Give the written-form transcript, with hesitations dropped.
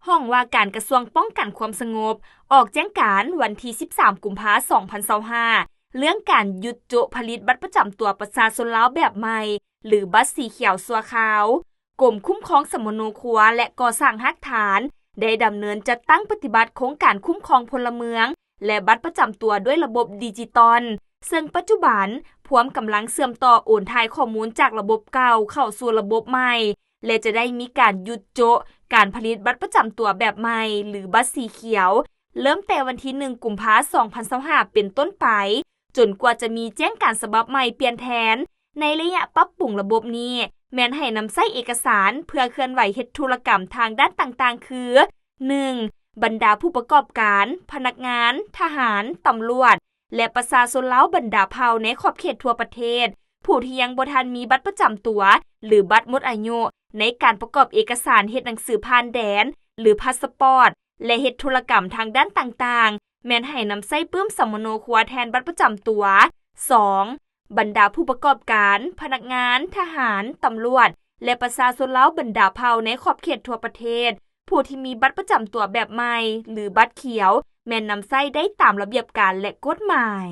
ห้องว่าการกระทรวงป้องกันความสงบออกแจ้งการวันที่13กุมภาพันธ์2025เรื่องการหยุดโจะผลิตบัตรประจำตัวประชาชนลาวแบบใหม่หรือบัตรสีเขียวชั่วคราวกรมคุ้มครองสมโนครัวและก่อสร้างรากฐานได้ดำเนินจัดตั้งปฏิบัติโครงการคุ้มครองพลเมืองและบัตรประจำตัวด้วยระบบดิจิตอลซึ่งปัจจุบันพร้อมกำลังเชื่อมต่อโอนถ่ายข้อมูลจากระบบเก่าเข้าสู่ระบบใหม่และจะได้มีการหยุดโจะการผลิตบัตรประจำตัวแบบใหม่หรือบัตรสีเขียวเริ่มแต่วันที่1กุมภาพันธ์2025เป็นต้นไปจนกว่าจะมีแจ้งการฉบับใหม่เปลี่ยนแทนในระยะปรับปรุงระบบนี้แม้นให้นำใช้เอกสารเพื่อเคลื่อนไหวเฮ็ดธุรกรรมทางด้านต่างๆคือ 1. บรรดาผู้ประกอบการพนักงานทหารตำรวจและประชาชนลาวบรรดาเผ่าในขอบเขตทั่วประเทศผู้ที่ยังบ่ทันมีบัตรประจำตัวหรือบัตรหมดอายุในการประกอบเอกสารเฮ็ดหนังสือผ่านแดนหรือพาสปอร์ตและเฮ็ดธุรกรรมทางด้านต่างๆแม้นให้นำใช้ปื้มสมโนครัวแทนบัตรประจำตัว 2. บรรดาผู้ประกอบการพนักงานทหารตำรวจและประชาชนลาวบรรดาเผ่าในขอบเขตทั่วประเทศผู้ที่มีบัตรประจำตัวแบบใหม่หรือบัตรเขียวแม้นนำใช้ได้ตามระเบียบการและกฎหมาย